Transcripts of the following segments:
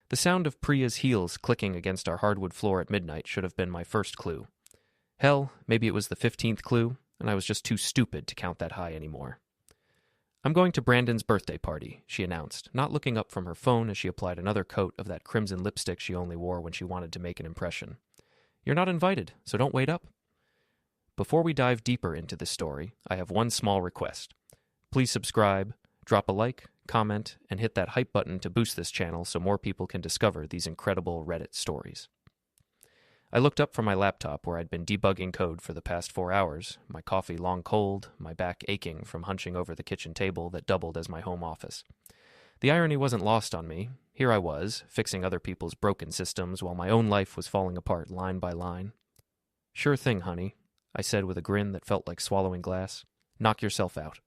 The sound of Priya's heels clicking against our hardwood floor at midnight should have been my first clue. Hell, maybe it was the 15th clue, and I was just too stupid to count that high anymore. "I'm going to Brandon's birthday party," she announced, not looking up from her phone as she applied another coat of that crimson lipstick she only wore when she wanted to make an impression. "You're not invited, so don't wait up." Before we dive deeper into this story, I have one small request. Please subscribe, drop a like, comment, and hit that hype button to boost this channel so more people can discover these incredible Reddit stories. I looked up from my laptop where I'd been debugging code for the past 4 hours, my coffee long cold, my back aching from hunching over the kitchen table that doubled as my home office. The irony wasn't lost on me. Here I was, fixing other people's broken systems while my own life was falling apart line by line. "Sure thing, honey," I said with a grin that felt like swallowing glass. "Knock yourself out."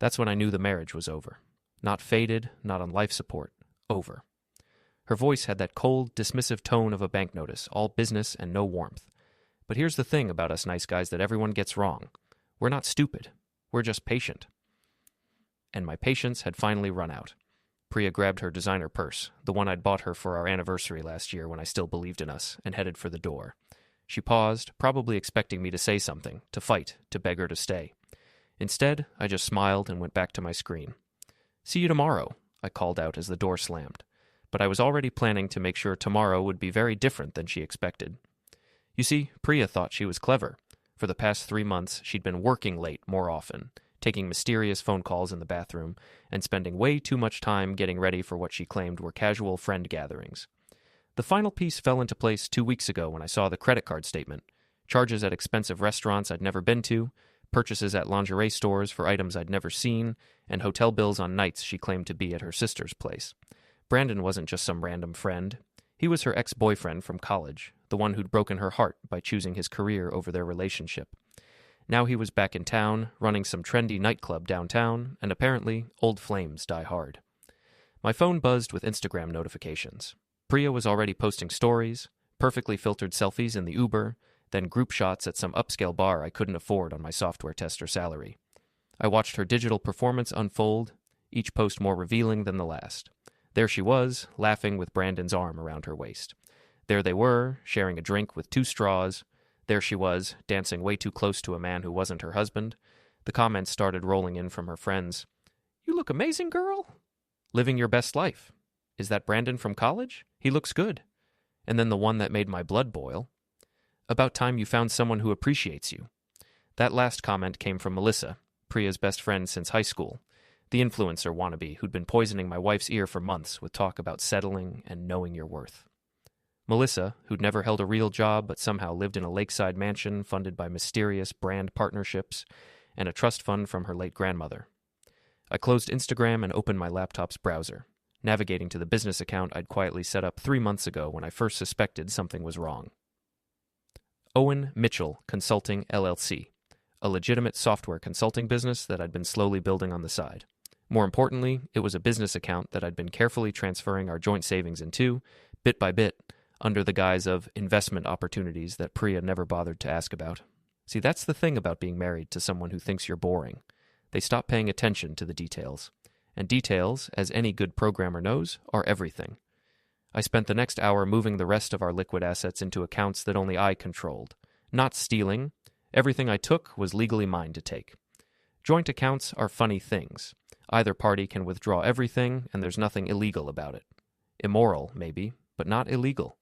That's when I knew the marriage was over. Not faded, not on life support. Over. Her voice had that cold, dismissive tone of a bank notice, all business and no warmth. But here's the thing about us nice guys that everyone gets wrong. We're not stupid. We're just patient. And my patience had finally run out. Priya grabbed her designer purse, the one I'd bought her for our anniversary last year when I still believed in us, and headed for the door. She paused, probably expecting me to say something, to fight, to beg her to stay. Instead, I just smiled and went back to my screen. "See you tomorrow," I called out as the door slammed. But I was already planning to make sure tomorrow would be very different than she expected. You see, Priya thought she was clever. For the past 3 months, she'd been working late more often, taking mysterious phone calls in the bathroom, and spending way too much time getting ready for what she claimed were casual friend gatherings. The final piece fell into place 2 weeks ago when I saw the credit card statement. Charges at expensive restaurants I'd never been to, purchases at lingerie stores for items I'd never seen, and hotel bills on nights she claimed to be at her sister's place. Brandon wasn't just some random friend. He was her ex-boyfriend from college, the one who'd broken her heart by choosing his career over their relationship. Now he was back in town, running some trendy nightclub downtown, and apparently, old flames die hard. My phone buzzed with Instagram notifications. Priya was already posting stories, perfectly filtered selfies in the Uber, then group shots at some upscale bar I couldn't afford on my software tester salary. I watched her digital performance unfold, each post more revealing than the last. There she was, laughing with Brandon's arm around her waist. There they were, sharing a drink with 2 straws. There she was, dancing way too close to a man who wasn't her husband. The comments started rolling in from her friends. "You look amazing, girl." "Living your best life." "Is that Brandon from college? He looks good." And then the one that made my blood boil. "About time you found someone who appreciates you." That last comment came from Melissa, Priya's best friend since high school. The influencer wannabe who'd been poisoning my wife's ear for months with talk about settling and knowing your worth. Melissa, who'd never held a real job but somehow lived in a lakeside mansion funded by mysterious brand partnerships and a trust fund from her late grandmother. I closed Instagram and opened my laptop's browser, navigating to the business account I'd quietly set up 3 months ago when I first suspected something was wrong. Owen Mitchell Consulting LLC, a legitimate software consulting business that I'd been slowly building on the side. More importantly, it was a business account that I'd been carefully transferring our joint savings into, bit by bit, under the guise of investment opportunities that Priya never bothered to ask about. See, that's the thing about being married to someone who thinks you're boring. They stop paying attention to the details. And details, as any good programmer knows, are everything. I spent the next hour moving the rest of our liquid assets into accounts that only I controlled. Not stealing. Everything I took was legally mine to take. Joint accounts are funny things. Either party can withdraw everything, and there's nothing illegal about it. Immoral, maybe, but not illegal.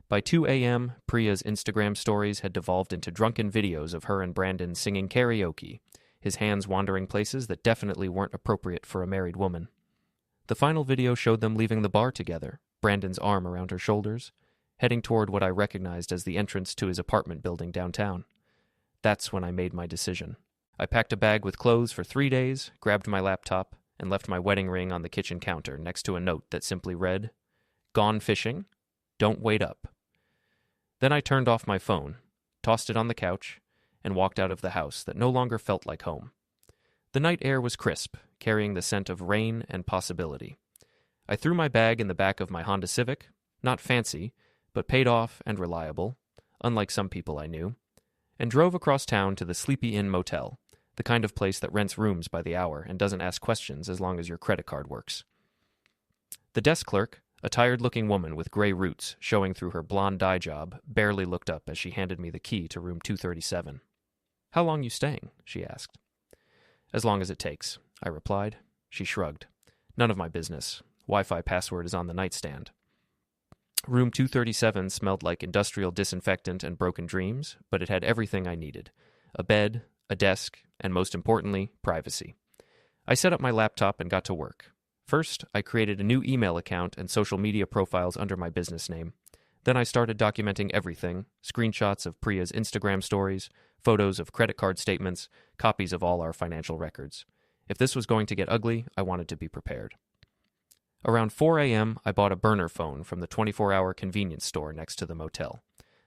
By 2 a.m., Priya's Instagram stories had devolved into drunken videos of her and Brandon singing karaoke, his hands wandering places that definitely weren't appropriate for a married woman. The final video showed them leaving the bar together, Brandon's arm around her shoulders, heading toward what I recognized as the entrance to his apartment building downtown. That's when I made my decision. I packed a bag with clothes for 3 days, grabbed my laptop, and left my wedding ring on the kitchen counter next to a note that simply read, "Gone fishing. Don't wait up." Then I turned off my phone, tossed it on the couch, and walked out of the house that no longer felt like home. The night air was crisp, carrying the scent of rain and possibility. I threw my bag in the back of my Honda Civic, not fancy, but paid off and reliable, unlike some people I knew, and drove across town to the Sleepy Inn Motel, the kind of place that rents rooms by the hour and doesn't ask questions as long as your credit card works. The desk clerk, A tired-looking woman with gray roots showing through her blonde dye job barely looked up as she handed me the key to room 237. "How long you staying?" she asked. "As long as it takes," I replied. She shrugged. "None of my business. Wi-Fi password is on the nightstand." Room 237 smelled like industrial disinfectant and broken dreams, but it had everything I needed. A bed, a desk, and most importantly, privacy. I set up my laptop and got to work. First, I created a new email account and social media profiles under my business name. Then I started documenting everything: screenshots of Priya's Instagram stories, photos of credit card statements, copies of all our financial records. If this was going to get ugly, I wanted to be prepared. Around 4 a.m., I bought a burner phone from the 24-hour convenience store next to the motel.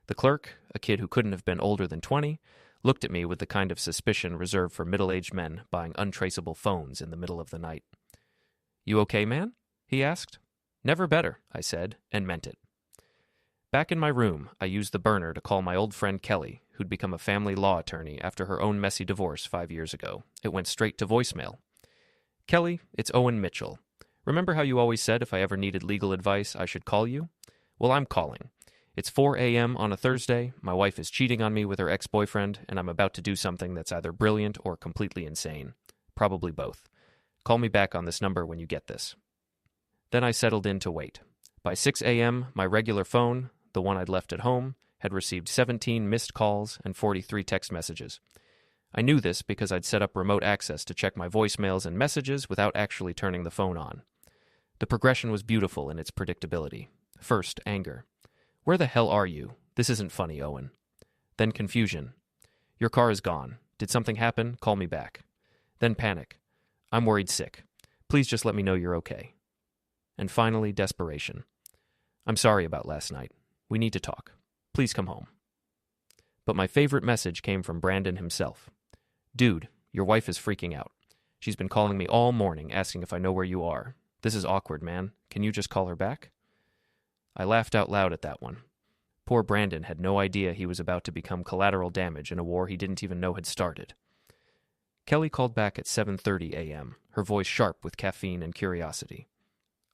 The clerk, a kid who couldn't have been older than 20, looked at me with the kind of suspicion reserved for middle-aged men buying untraceable phones in the middle of the night. "You okay, man?" he asked. "Never better," I said, and meant it. Back in my room, I used the burner to call my old friend Kelly, who'd become a family law attorney after her own messy divorce 5 years ago. It went straight to voicemail. "Kelly, it's Owen Mitchell. Remember how you always said if I ever needed legal advice, I should call you? Well, I'm calling. It's 4 a.m. on a Thursday, my wife is cheating on me with her ex-boyfriend, and I'm about to do something that's either brilliant or completely insane. Probably both. Call me back on this number when you get this." Then I settled in to wait. By 6 a.m., my regular phone, the one I'd left at home, had received 17 missed calls and 43 text messages. I knew this because I'd set up remote access to check my voicemails and messages without actually turning the phone on. The progression was beautiful in its predictability. First, anger. "Where the hell are you? This isn't funny, Owen." Then confusion. "Your car is gone. Did something happen? Call me back." Then panic. "I'm worried sick. Please just let me know you're okay." And finally, desperation. "I'm sorry about last night. We need to talk. Please come home." But my favorite message came from Brandon himself. "Dude, your wife is freaking out. She's been calling me all morning asking if I know where you are. This is awkward, man. Can you just call her back?" I laughed out loud at that one. Poor Brandon had no idea he was about to become collateral damage in a war he didn't even know had started. Kelly called back at 7:30 a.m., her voice sharp with caffeine and curiosity.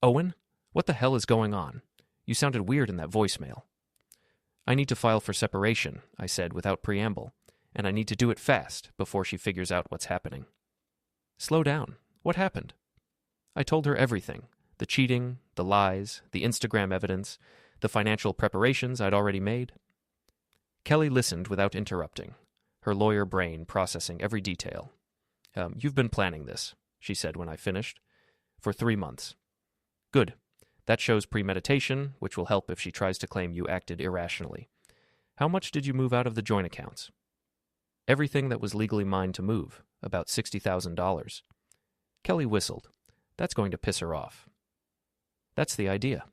"Owen, what the hell is going on? You sounded weird in that voicemail." "I need to file for separation," I said without preamble, "and I need to do it fast before she figures out what's happening." "Slow down. What happened?" I told her everything: the cheating, the lies, the Instagram evidence, the financial preparations I'd already made. Kelly listened without interrupting, her lawyer brain processing every detail. "You've been planning this," she said when I finished, "for 3 months. Good. That shows premeditation, which will help if she tries to claim you acted irrationally. How much did you move out of the joint accounts?" "Everything that was legally mine to move, about $60,000. Kelly whistled. "That's going to piss her off." "That's the idea."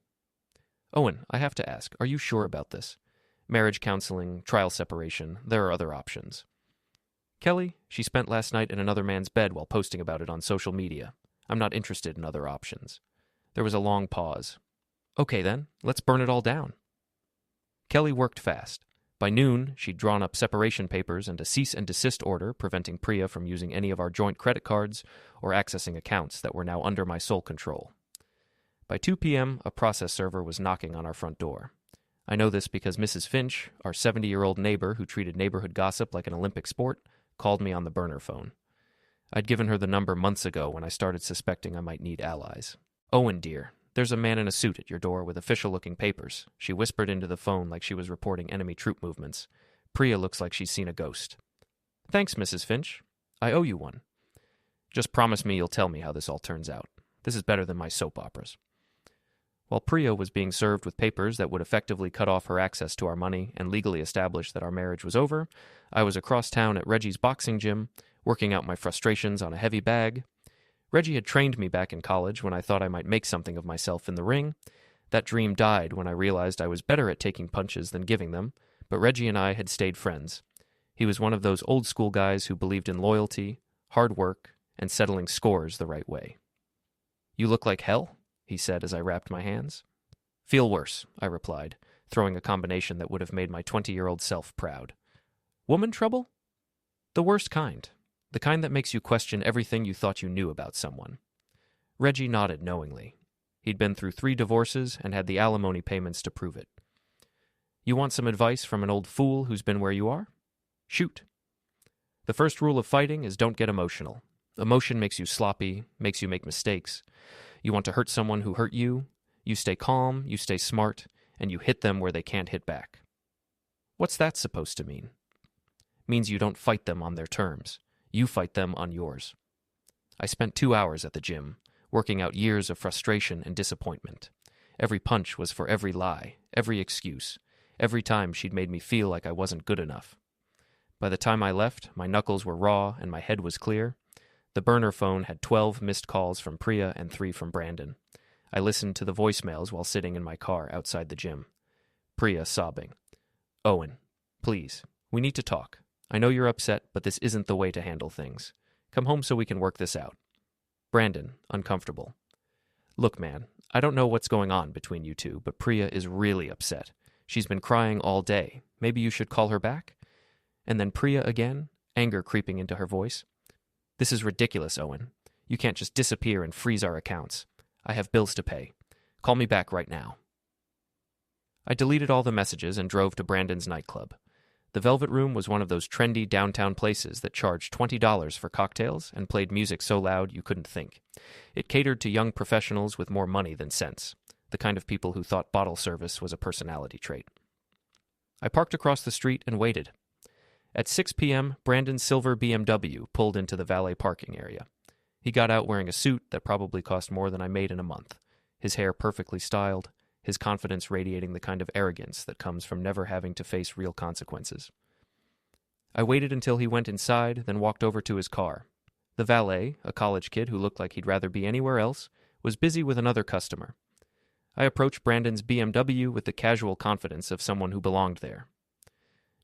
"Owen, I have to ask, are you sure about this? Marriage counseling, trial separation, there are other options." "Kelly, she spent last night in another man's bed while posting about it on social media. I'm not interested in other options." There was a long pause. "Okay then, let's burn it all down." Kelly worked fast. By noon, she'd drawn up separation papers and a cease and desist order preventing Priya from using any of our joint credit cards or accessing accounts that were now under my sole control. By 2 p.m., a process server was knocking on our front door. I know this because Mrs. Finch, our 70-year-old neighbor who treated neighborhood gossip like an Olympic sport, called me on the burner phone. I'd given her the number months ago when I started suspecting I might need allies. "Owen, dear, there's a man in a suit at your door with official-looking papers," she whispered into the phone like she was reporting enemy troop movements. "Priya looks like she's seen a ghost." "Thanks, Mrs. Finch. I owe you one." "Just promise me you'll tell me how this all turns out. This is better than my soap operas." While Priya was being served with papers that would effectively cut off her access to our money and legally establish that our marriage was over, I was across town at Reggie's boxing gym, working out my frustrations on a heavy bag. Reggie had trained me back in college when I thought I might make something of myself in the ring. That dream died when I realized I was better at taking punches than giving them, but Reggie and I had stayed friends. He was one of those old-school guys who believed in loyalty, hard work, and settling scores the right way. "You look like hell," he said as I wrapped my hands. "Feel worse," I replied, throwing a combination that would have made my 20-year-old self proud. "Woman trouble?" "The worst kind. The kind that makes you question everything you thought you knew about someone." Reggie nodded knowingly. He'd been through 3 divorces and had the alimony payments to prove it. You want some advice from an old fool who's been where you are? Shoot. The first rule of fighting is don't get emotional. Emotion makes you sloppy, makes you make mistakes. You want to hurt someone who hurt you, you stay calm, you stay smart, and you hit them where they can't hit back. What's that supposed to mean? Means you don't fight them on their terms. You fight them on yours. I spent 2 hours at the gym, working out years of frustration and disappointment. Every punch was for every lie, every excuse, every time she'd made me feel like I wasn't good enough. By the time I left, my knuckles were raw and my head was clear. The burner phone had 12 missed calls from Priya and 3 from Brandon. I listened to the voicemails while sitting in my car outside the gym. Priya sobbing. Owen, please, we need to talk. I know you're upset, but this isn't the way to handle things. Come home so we can work this out. Brandon, uncomfortable. Look, man, I don't know what's going on between you two, but Priya is really upset. She's been crying all day. Maybe you should call her back? And then Priya again, anger creeping into her voice. This is ridiculous, Owen. You can't just disappear and freeze our accounts. I have bills to pay. Call me back right now. I deleted all the messages and drove to Brandon's nightclub. The Velvet Room was one of those trendy downtown places that charged $20 for cocktails and played music so loud you couldn't think. It catered to young professionals with more money than sense, the kind of people who thought bottle service was a personality trait. I parked across the street and waited. At 6 p.m., Brandon's silver BMW pulled into the valet parking area. He got out wearing a suit that probably cost more than I made in a month, his hair perfectly styled, his confidence radiating the kind of arrogance that comes from never having to face real consequences. I waited until he went inside, then walked over to his car. The valet, a college kid who looked like he'd rather be anywhere else, was busy with another customer. I approached Brandon's BMW with the casual confidence of someone who belonged there.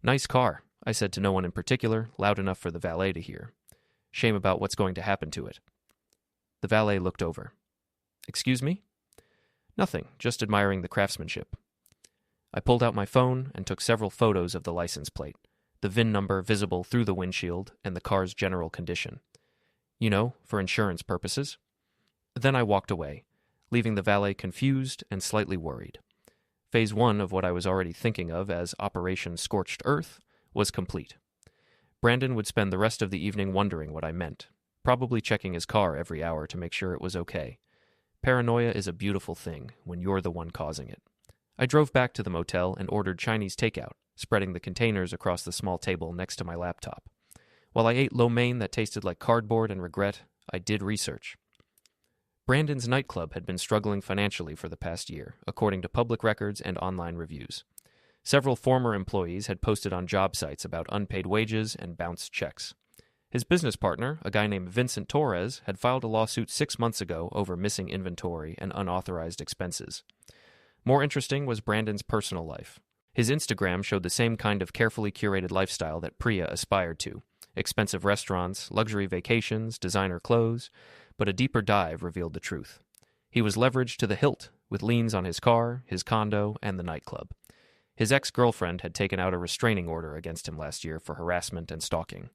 Nice car, I said to no one in particular, loud enough for the valet to hear. Shame about what's going to happen to it. The valet looked over. Excuse me? Nothing, just admiring the craftsmanship. I pulled out my phone and took several photos of the license plate, the VIN number visible through the windshield, and the car's general condition. You know, for insurance purposes. Then I walked away, leaving the valet confused and slightly worried. Phase 1 of what I was already thinking of as Operation Scorched Earth was complete. Brandon would spend the rest of the evening wondering what I meant, probably checking his car every hour to make sure it was okay. Paranoia is a beautiful thing when you're the one causing it. I drove back to the motel and ordered Chinese takeout, spreading the containers across the small table next to my laptop. While I ate lo mein that tasted like cardboard and regret, I did research. Brandon's nightclub had been struggling financially for the past year, according to public records and online reviews. Several former employees had posted on job sites about unpaid wages and bounced checks. His business partner, a guy named Vincent Torres, had filed a lawsuit 6 months ago over missing inventory and unauthorized expenses. More interesting was Brandon's personal life. His Instagram showed the same kind of carefully curated lifestyle that Priya aspired to. Expensive restaurants, luxury vacations, designer clothes, but a deeper dive revealed the truth. He was leveraged to the hilt, with liens on his car, his condo, and the nightclub. His ex-girlfriend had taken out a restraining order against him last year for harassment and stalking.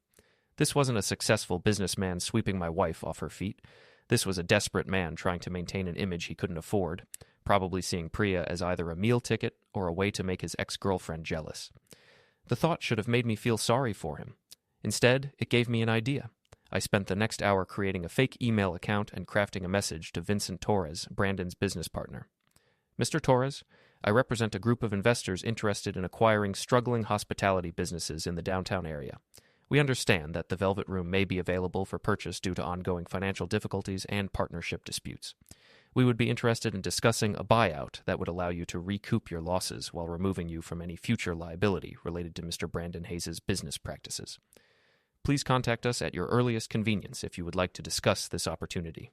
This wasn't a successful businessman sweeping my wife off her feet. This was a desperate man trying to maintain an image he couldn't afford, probably seeing Priya as either a meal ticket or a way to make his ex-girlfriend jealous. The thought should have made me feel sorry for him. Instead, it gave me an idea. I spent the next hour creating a fake email account and crafting a message to Vincent Torres, Brandon's business partner. Mr. Torres, I represent a group of investors interested in acquiring struggling hospitality businesses in the downtown area. We understand that the Velvet Room may be available for purchase due to ongoing financial difficulties and partnership disputes. We would be interested in discussing a buyout that would allow you to recoup your losses while removing you from any future liability related to Mr. Brandon Hayes' business practices. Please contact us at your earliest convenience if you would like to discuss this opportunity.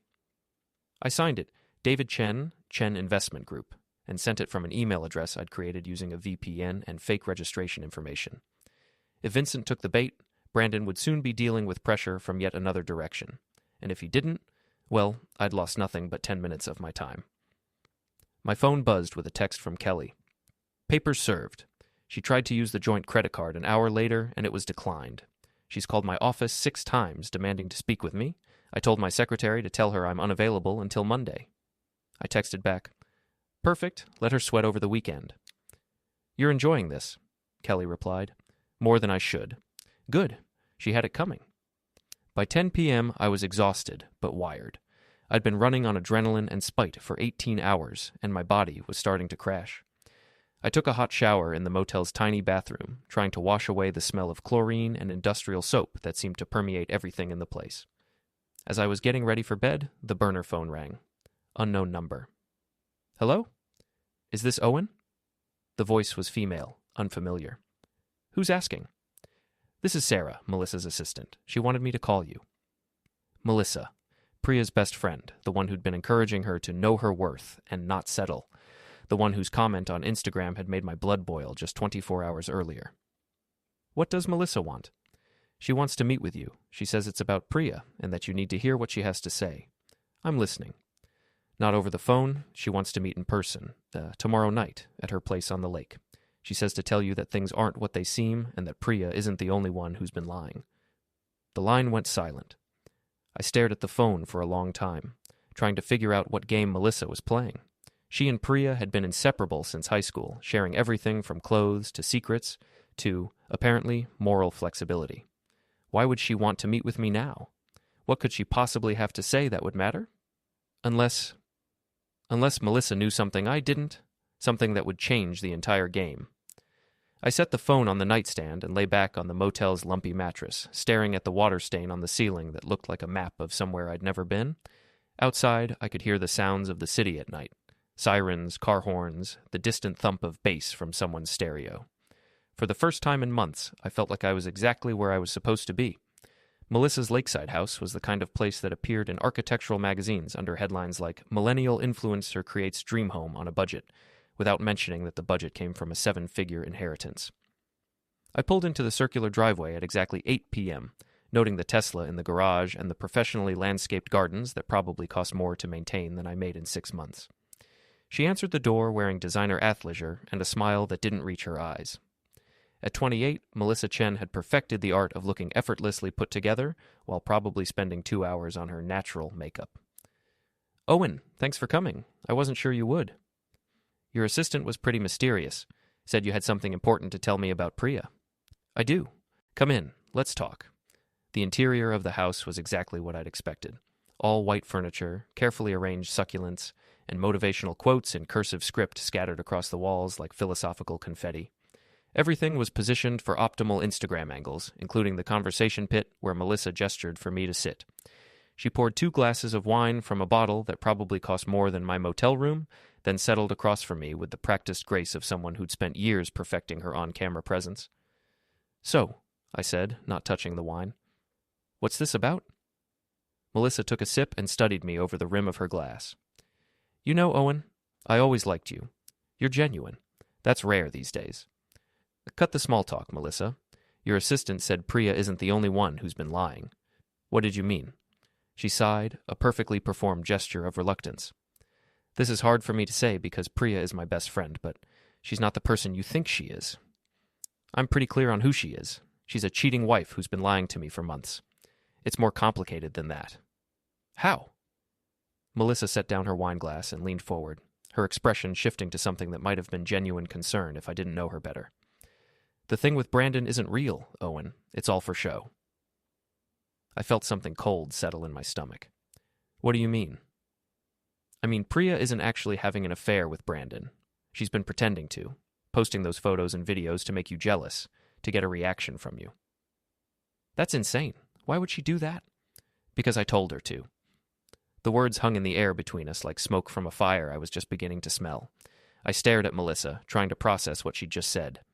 I signed it, David Chen, Chen Investment Group, and sent it from an email address I'd created using a VPN and fake registration information. If Vincent took the bait, Brandon would soon be dealing with pressure from yet another direction. And if he didn't, well, I'd lost nothing but 10 minutes of my time. My phone buzzed with a text from Kelly. Papers served. She tried to use the joint credit card an hour later, and it was declined. She's called my office 6 times, demanding to speak with me. I told my secretary to tell her I'm unavailable until Monday. I texted back, "Perfect, let her sweat over the weekend." "You're enjoying this," Kelly replied. "More than I should." "Good. She had it coming." By 10 p.m., I was exhausted, but wired. I'd been running on adrenaline and spite for 18 hours, and my body was starting to crash. I took a hot shower in the motel's tiny bathroom, trying to wash away the smell of chlorine and industrial soap that seemed to permeate everything in the place. As I was getting ready for bed, the burner phone rang. Unknown number. "Hello? Is this Owen?" The voice was female, unfamiliar. "Who's asking?" "This is Sarah, Melissa's assistant. She wanted me to call you." Melissa, Priya's best friend, the one who'd been encouraging her to know her worth and not settle, the one whose comment on Instagram had made my blood boil just 24 hours earlier. "What does Melissa want?" "She wants to meet with you. She says it's about Priya and that you need to hear what she has to say." "I'm listening." "Not over the phone. She wants to meet in person, tomorrow night, at her place on the lake. She says to tell you that things aren't what they seem and that Priya isn't the only one who's been lying." The line went silent. I stared at the phone for a long time, trying to figure out what game Melissa was playing. She and Priya had been inseparable since high school, sharing everything from clothes to secrets to, apparently, moral flexibility. Why would she want to meet with me now? What could she possibly have to say that would matter? Unless Melissa knew something I didn't, something that would change the entire game. I set the phone on the nightstand and lay back on the motel's lumpy mattress, staring at the water stain on the ceiling that looked like a map of somewhere I'd never been. Outside, I could hear the sounds of the city at night. Sirens, car horns, the distant thump of bass from someone's stereo. For the first time in months, I felt like I was exactly where I was supposed to be. Melissa's lakeside house was the kind of place that appeared in architectural magazines under headlines like "Millennial Influencer Creates Dream Home on a Budget," without mentioning that the budget came from a 7-figure inheritance. I pulled into the circular driveway at exactly 8 p.m., noting the Tesla in the garage and the professionally landscaped gardens that probably cost more to maintain than I made in 6 months. She answered the door wearing designer athleisure and a smile that didn't reach her eyes. At 28, Melissa Chen had perfected the art of looking effortlessly put together while probably spending 2 hours on her natural makeup. "Owen, thanks for coming. I wasn't sure you would." "Your assistant was pretty mysterious. Said you had something important to tell me about Priya." "I do. Come in. Let's talk." The interior of the house was exactly what I'd expected. All white furniture, carefully arranged succulents, and motivational quotes in cursive script scattered across the walls like philosophical confetti. Everything was positioned for optimal Instagram angles, including the conversation pit where Melissa gestured for me to sit. She poured 2 glasses of wine from a bottle that probably cost more than my motel room, then settled across from me with the practiced grace of someone who'd spent years perfecting her on-camera presence. "So," I said, not touching the wine, "what's this about?" Melissa took a sip and studied me over the rim of her glass. "You know, Owen, I always liked you. You're genuine. That's rare these days." "Cut the small talk, Melissa. Your assistant said Priya isn't the only one who's been lying." "What did you mean?" She sighed, a perfectly performed gesture of reluctance. "This is hard for me to say because Priya is my best friend, but she's not the person you think she is." "I'm pretty clear on who she is. She's a cheating wife who's been lying to me for months. It's more complicated than that." "How?" Melissa set down her wine glass and leaned forward, her expression shifting to something that might have been genuine concern if I didn't know her better. "The thing with Brandon isn't real, Owen. It's all for show." I felt something cold settle in my stomach. "What do you mean?" "I mean, Priya isn't actually having an affair with Brandon. She's been pretending to, posting those photos and videos to make you jealous, to get a reaction from you." "That's insane. Why would she do that?" "Because I told her to." The words hung in the air between us like smoke from a fire I was just beginning to smell. I stared at Melissa, trying to process what she'd just said.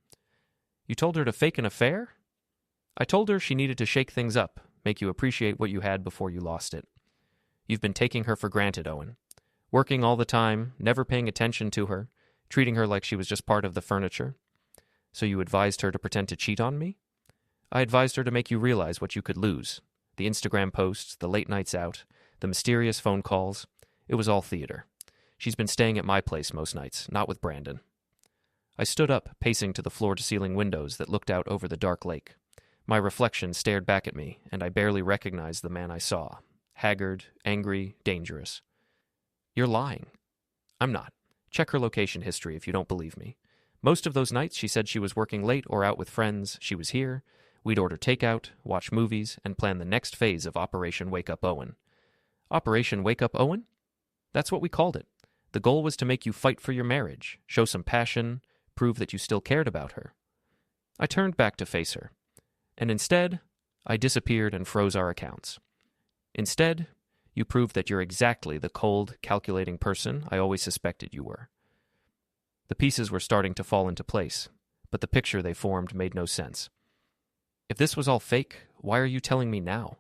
"You told her to fake an affair?" "I told her she needed to shake things up, make you appreciate what you had before you lost it. You've been taking her for granted, Owen. Working all the time, never paying attention to her, treating her like she was just part of the furniture. So you advised her to pretend to cheat on me?" "I advised her to make you realize what you could lose. The Instagram posts, the late nights out, the mysterious phone calls. It was all theater. She's been staying at my place most nights, not with Brandon." I stood up, pacing to the floor-to-ceiling windows that looked out over the dark lake. My reflection stared back at me, and I barely recognized the man I saw. Haggard, angry, dangerous. "You're lying." I'm not. Check her location history if you don't believe me. Most of those nights she said she was working late or out with friends, she was here. We'd order takeout, watch movies, and plan the next phase of Operation Wake Up Owen. Operation Wake Up Owen? That's what we called it. The goal was to make you fight for your marriage, show some passion, prove that you still cared about her. I turned back to face her, and instead, I disappeared and froze our accounts. Instead, you proved that you're exactly the cold, calculating person I always suspected you were. The pieces were starting to fall into place, but the picture they formed made no sense. If this was all fake, why are you telling me now?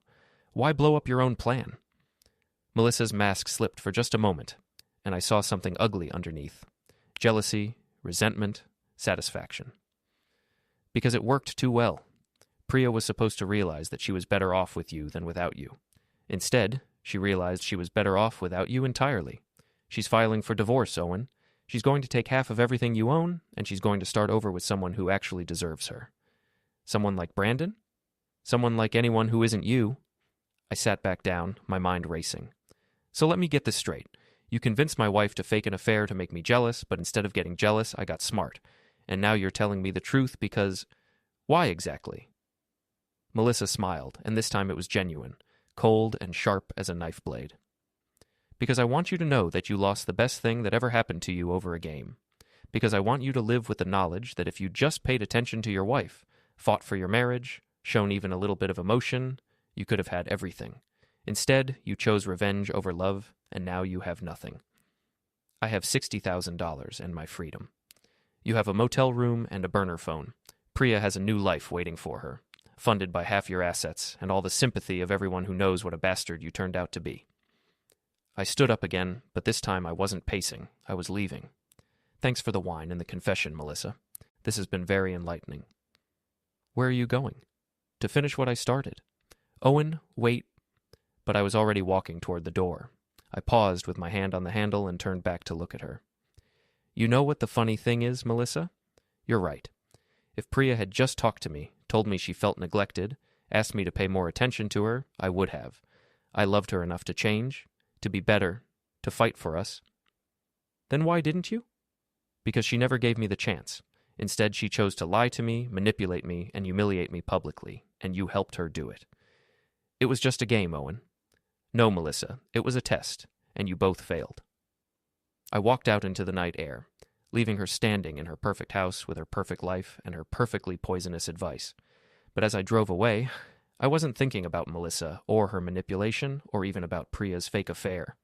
Why blow up your own plan? Melissa's mask slipped for just a moment, and I saw something ugly underneath. Jealousy, resentment, satisfaction. Because it worked too well. Priya was supposed to realize that she was better off with you than without you. Instead, she realized she was better off without you entirely. She's filing for divorce, Owen. She's going to take half of everything you own, and she's going to start over with someone who actually deserves her. Someone like Brandon? Someone like anyone who isn't you? I sat back down, my mind racing. So let me get this straight. You convinced my wife to fake an affair to make me jealous, but instead of getting jealous, I got smart. And now you're telling me the truth because... Why exactly? Melissa smiled, and this time it was genuine, cold and sharp as a knife blade. Because I want you to know that you lost the best thing that ever happened to you over a game. Because I want you to live with the knowledge that if you just paid attention to your wife, fought for your marriage, shown even a little bit of emotion, you could have had everything. Instead, you chose revenge over love, and now you have nothing. I have $60,000 and my freedom. You have a motel room and a burner phone. Priya has a new life waiting for her, funded by half your assets and all the sympathy of everyone who knows what a bastard you turned out to be. I stood up again, but this time I wasn't pacing. I was leaving. Thanks for the wine and the confession, Melissa. This has been very enlightening. Where are you going? To finish what I started. Owen, wait. But I was already walking toward the door. I paused with my hand on the handle and turned back to look at her. You know what the funny thing is, Melissa? You're right. If Priya had just talked to me, told me she felt neglected, asked me to pay more attention to her, I would have. I loved her enough to change, to be better, to fight for us. Then why didn't you? Because she never gave me the chance. Instead, she chose to lie to me, manipulate me, and humiliate me publicly, and you helped her do it. It was just a game, Owen. No, Melissa, it was a test, and you both failed. I walked out into the night air, leaving her standing in her perfect house with her perfect life and her perfectly poisonous advice. But as I drove away, I wasn't thinking about Melissa or her manipulation or even about Priya's fake affair.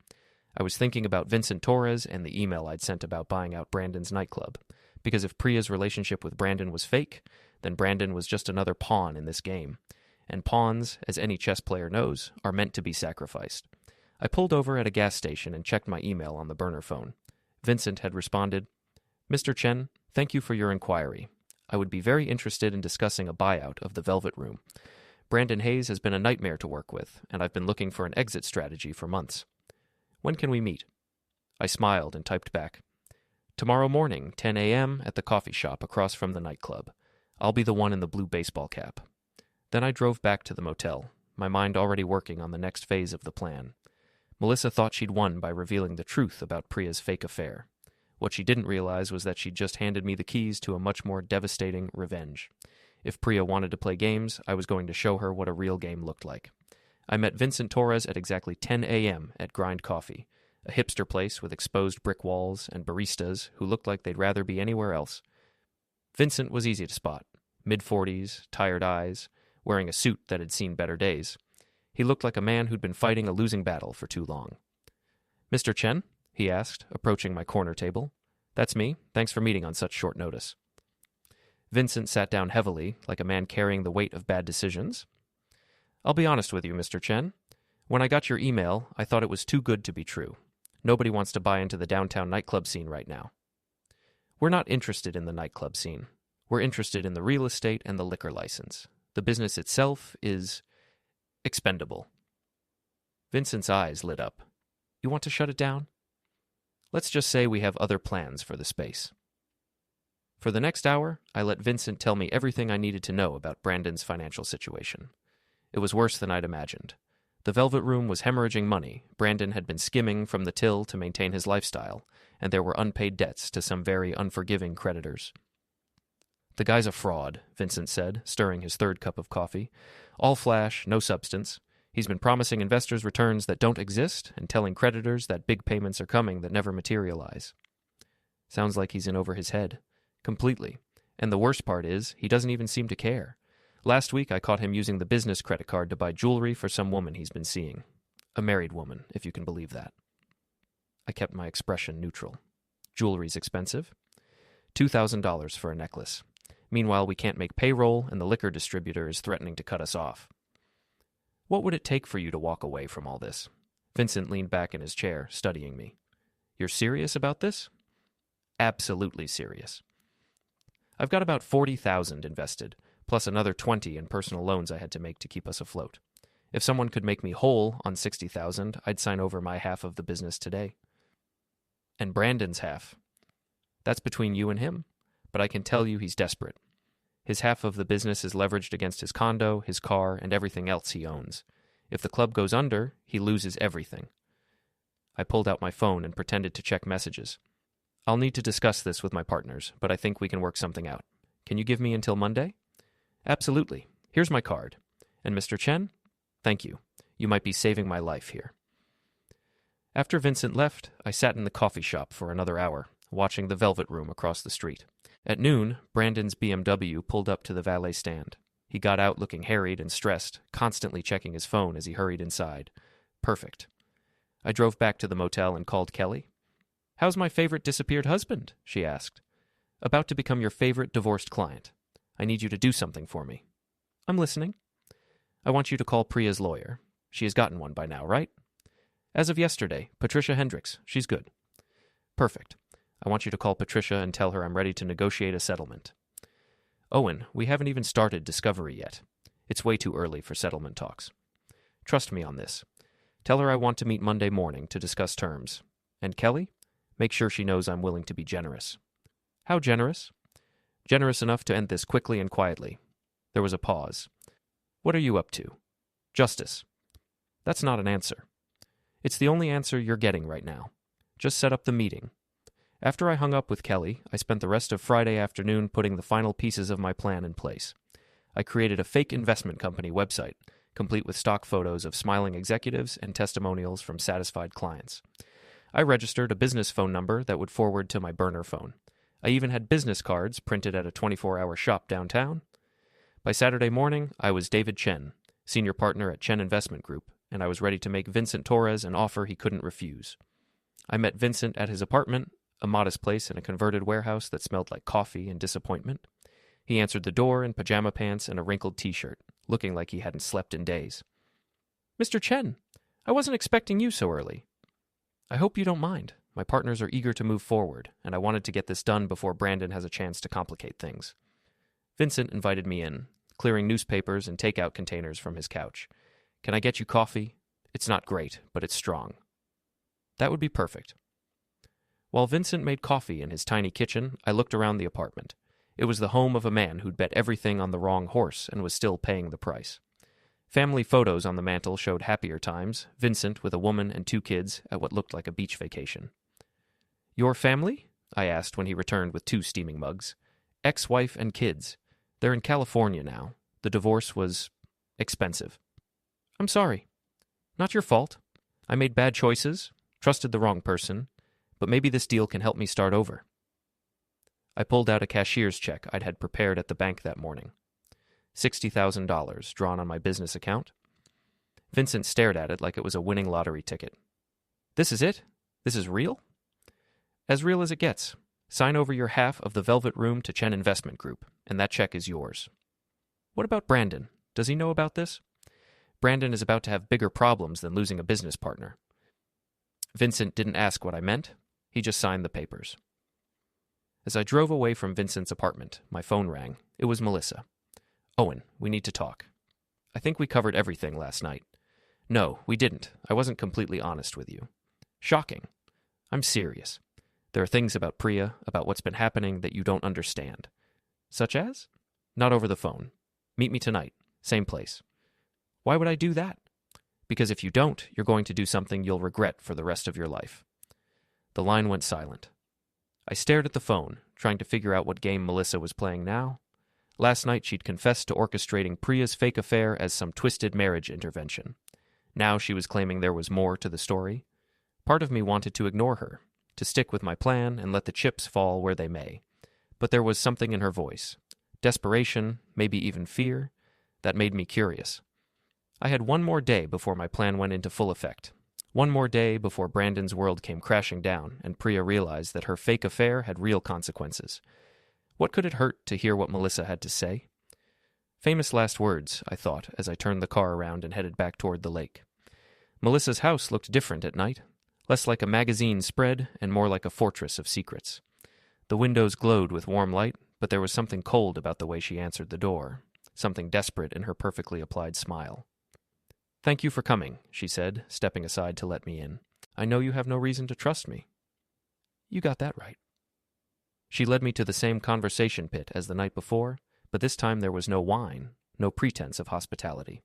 I was thinking about Vincent Torres and the email I'd sent about buying out Brandon's nightclub. Because if Priya's relationship with Brandon was fake, then Brandon was just another pawn in this game. And pawns, as any chess player knows, are meant to be sacrificed. I pulled over at a gas station and checked my email on the burner phone. Vincent had responded, Mr. Chen, thank you for your inquiry. I would be very interested in discussing a buyout of the Velvet Room. Brandon Hayes has been a nightmare to work with, and I've been looking for an exit strategy for months. When can we meet? I smiled and typed back. Tomorrow morning, 10 a.m. at the coffee shop across from the nightclub. I'll be the one in the blue baseball cap. Then I drove back to the motel, my mind already working on the next phase of the plan. Melissa thought she'd won by revealing the truth about Priya's fake affair. What she didn't realize was that she'd just handed me the keys to a much more devastating revenge. If Priya wanted to play games, I was going to show her what a real game looked like. I met Vincent Torres at exactly 10 a.m. at Grind Coffee, a hipster place with exposed brick walls and baristas who looked like they'd rather be anywhere else. Vincent was easy to spot. Mid-40s, tired eyes, wearing a suit that had seen better days. He looked like a man who'd been fighting a losing battle for too long. Mr. Chen? He asked, approaching my corner table. That's me. Thanks for meeting on such short notice. Vincent sat down heavily, like a man carrying the weight of bad decisions. I'll be honest with you, Mr. Chen. When I got your email, I thought it was too good to be true. Nobody wants to buy into the downtown nightclub scene right now. We're not interested in the nightclub scene. We're interested in the real estate and the liquor license. The business itself is expendable. Vincent's eyes lit up. You want to shut it down? Let's just say we have other plans for the space. For the next hour, I let Vincent tell me everything I needed to know about Brandon's financial situation. It was worse than I'd imagined. The Velvet Room was hemorrhaging money. Brandon had been skimming from the till to maintain his lifestyle, and there were unpaid debts to some very unforgiving creditors. "The guy's a fraud," Vincent said, stirring his third cup of coffee. "All flash, no substance. He's been promising investors returns that don't exist and telling creditors that big payments are coming that never materialize." Sounds like he's in over his head. Completely. And the worst part is, he doesn't even seem to care. Last week I caught him using the business credit card to buy jewelry for some woman he's been seeing. A married woman, if you can believe that. I kept my expression neutral. Jewelry's expensive. $2,000 for a necklace. Meanwhile, we can't make payroll, and the liquor distributor is threatening to cut us off. "What would it take for you to walk away from all this?" Vincent leaned back in his chair, studying me. "You're serious about this?" "Absolutely serious. I've got about $40,000 invested, plus another $20,000 in personal loans I had to make to keep us afloat. If someone could make me whole on $60,000, I'd sign over my half of the business today." "And Brandon's half?" "That's between you and him, but I can tell you he's desperate. His half of the business is leveraged against his condo, his car, and everything else he owns. If the club goes under, he loses everything." I pulled out my phone and pretended to check messages. "I'll need to discuss this with my partners, but I think we can work something out. Can you give me until Monday?" "Absolutely. Here's my card. And Mr. Chen? Thank you. You might be saving my life here." After Vincent left, I sat in the coffee shop for another hour, watching the Velvet Room across the street. At noon, Brandon's BMW pulled up to the valet stand. He got out looking harried and stressed, constantly checking his phone as he hurried inside. Perfect. I drove back to the motel and called Kelly. "How's my favorite disappeared husband?" she asked. "About to become your favorite divorced client. I need you to do something for me." "I'm listening." "I want you to call Priya's lawyer. She has gotten one by now, right?" "As of yesterday, Patricia Hendricks. She's good." "Perfect. I want you to call Patricia and tell her I'm ready to negotiate a settlement." "Owen, we haven't even started discovery yet. It's way too early for settlement talks. Trust me on this. Tell her I want to meet Monday morning to discuss terms. And Kelly, make sure she knows I'm willing to be generous." "How generous?" "Generous enough to end this quickly and quietly." There was a pause. "What are you up to?" "Justice." "That's not an answer." "It's the only answer you're getting right now. Just set up the meeting." After I hung up with Kelly, I spent the rest of Friday afternoon putting the final pieces of my plan in place. I created a fake investment company website, complete with stock photos of smiling executives and testimonials from satisfied clients. I registered a business phone number that would forward to my burner phone. I even had business cards printed at a 24-hour shop downtown. By Saturday morning, I was David Chen, senior partner at Chen Investment Group, and I was ready to make Vincent Torres an offer he couldn't refuse. I met Vincent at his apartment, a modest place in a converted warehouse that smelled like coffee and disappointment. He answered the door in pajama pants and a wrinkled t-shirt, looking like he hadn't slept in days. "Mr. Chen, I wasn't expecting you so early." "I hope you don't mind. My partners are eager to move forward, and I wanted to get this done before Brandon has a chance to complicate things." Vincent invited me in, clearing newspapers and takeout containers from his couch. "Can I get you coffee? It's not great, but it's strong." "That would be perfect." While Vincent made coffee in his tiny kitchen, I looked around the apartment. It was the home of a man who'd bet everything on the wrong horse and was still paying the price. Family photos on the mantel showed happier times, Vincent with a woman and 2 kids at what looked like a beach vacation. "Your family?" I asked when he returned with 2 steaming mugs. "Ex-wife and kids. They're in California now. The divorce was expensive." "I'm sorry." "Not your fault. I made bad choices, trusted the wrong person, but maybe this deal can help me start over." I pulled out a cashier's check I'd had prepared at the bank that morning. $60,000 drawn on my business account. Vincent stared at it like it was a winning lottery ticket. "This is it? This is real?" "As real as it gets. Sign over your half of the Velvet Room to Chen Investment Group, and that check is yours." "What about Brandon? Does he know about this?" "Brandon is about to have bigger problems than losing a business partner." Vincent didn't ask what I meant. He just signed the papers. As I drove away from Vincent's apartment, my phone rang. It was Melissa. "Owen, we need to talk. I think we covered everything last night." "No, we didn't. I wasn't completely honest with you." "Shocking. I'm serious. There are things about Priya, about what's been happening that you don't understand." "Such as?" "Not over the phone. Meet me tonight. Same place." "Why would I do that?" "Because if you don't, you're going to do something you'll regret for the rest of your life." The line went silent. I stared at the phone, trying to figure out what game Melissa was playing now. Last night she'd confessed to orchestrating Priya's fake affair as some twisted marriage intervention. Now she was claiming there was more to the story. Part of me wanted to ignore her, to stick with my plan and let the chips fall where they may. But there was something in her voice, desperation, maybe even fear, that made me curious. I had one more day before my plan went into full effect. One more day before Brandon's world came crashing down and Priya realized that her fake affair had real consequences. What could it hurt to hear what Melissa had to say? Famous last words, I thought, as I turned the car around and headed back toward the lake. Melissa's house looked different at night, less like a magazine spread and more like a fortress of secrets. The windows glowed with warm light, but there was something cold about the way she answered the door, something desperate in her perfectly applied smile. "Thank you for coming," she said, stepping aside to let me in. "I know you have no reason to trust me." "You got that right." She led me to the same conversation pit as the night before, but this time there was no wine, no pretense of hospitality.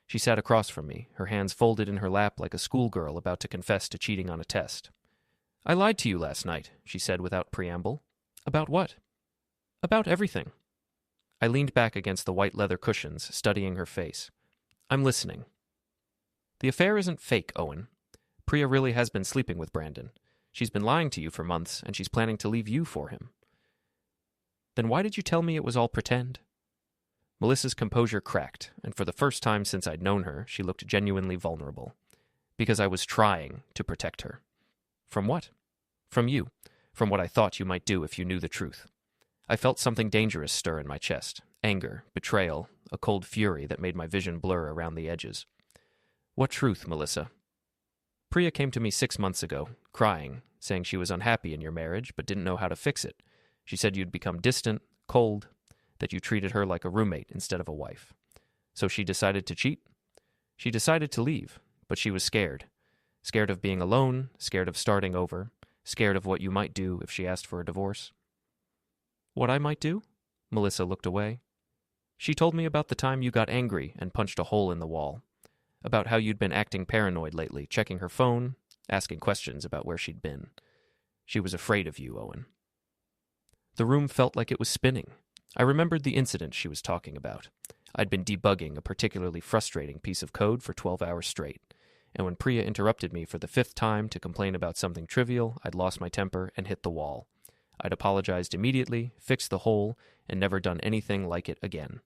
She sat across from me, her hands folded in her lap like a schoolgirl about to confess to cheating on a test. "I lied to you last night," she said without preamble. "About what?" "About everything." I leaned back against the white leather cushions, studying her face. "I'm listening." "The affair isn't fake, Owen. Priya really has been sleeping with Brandon. She's been lying to you for months, and she's planning to leave you for him." "Then why did you tell me it was all pretend?" Melissa's composure cracked, and for the first time since I'd known her, she looked genuinely vulnerable. "Because I was trying to protect her." "From what?" "From you. From what I thought you might do if you knew the truth." I felt something dangerous stir in my chest. Anger, betrayal, a cold fury that made my vision blur around the edges. "What truth, Melissa?" "Priya came to me 6 months ago, crying, saying she was unhappy in your marriage but didn't know how to fix it. She said you'd become distant, cold, that you treated her like a roommate instead of a wife. So she decided to cheat? She decided to leave, but she was scared. Scared of being alone, scared of starting over, scared of what you might do if she asked for a divorce." "What I might do?" Melissa looked away. "She told me about the time you got angry and punched a hole in the wall. About how you'd been acting paranoid lately, checking her phone, asking questions about where she'd been. She was afraid of you, Owen." The room felt like it was spinning. I remembered the incident she was talking about. I'd been debugging a particularly frustrating piece of code for 12 hours straight, and when Priya interrupted me for the 5th time to complain about something trivial, I'd lost my temper and hit the wall. I'd apologized immediately, fixed the hole, and never done anything like it again.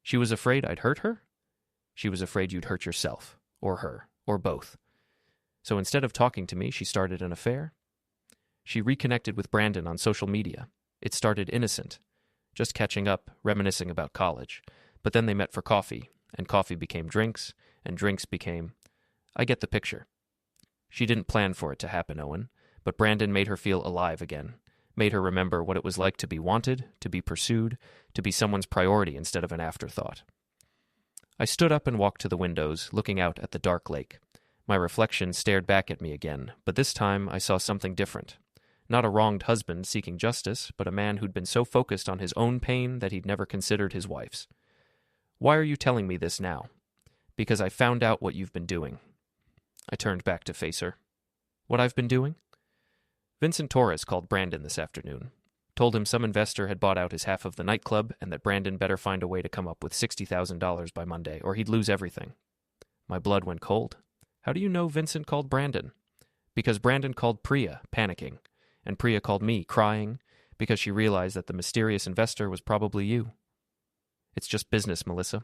She was afraid I'd hurt her? She was afraid you'd hurt yourself, or her, or both. So instead of talking to me, she started an affair? She reconnected with Brandon on social media. It started innocent, just catching up, reminiscing about college. But then they met for coffee, and coffee became drinks, and drinks became... I get the picture. She didn't plan for it to happen, Owen, but Brandon made her feel alive again, made her remember what it was like to be wanted, to be pursued, to be someone's priority instead of an afterthought. I stood up and walked to the windows, looking out at the dark lake. My reflection stared back at me again, but this time I saw something different. Not a wronged husband seeking justice, but a man who'd been so focused on his own pain that he'd never considered his wife's. "Why are you telling me this now?" "Because I found out what you've been doing." I turned back to face her. "What I've been doing?" "Vincent Torres called Brandon this afternoon. Told him some investor had bought out his half of the nightclub and that Brandon better find a way to come up with $60,000 by Monday or he'd lose everything." My blood went cold. "How do you know Vincent called Brandon?" "Because Brandon called Priya, panicking. And Priya called me, crying, because she realized that the mysterious investor was probably you." "It's just business, Melissa."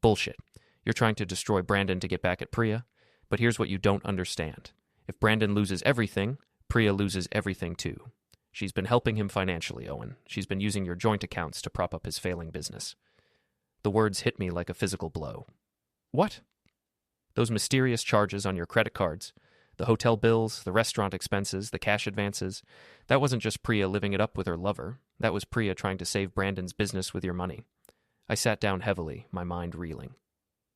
"Bullshit. You're trying to destroy Brandon to get back at Priya. But here's what you don't understand. If Brandon loses everything, Priya loses everything too. She's been helping him financially, Owen. She's been using your joint accounts to prop up his failing business." The words hit me like a physical blow. "What?" "Those mysterious charges on your credit cards. The hotel bills, the restaurant expenses, the cash advances. That wasn't just Priya living it up with her lover. That was Priya trying to save Brandon's business with your money." I sat down heavily, my mind reeling.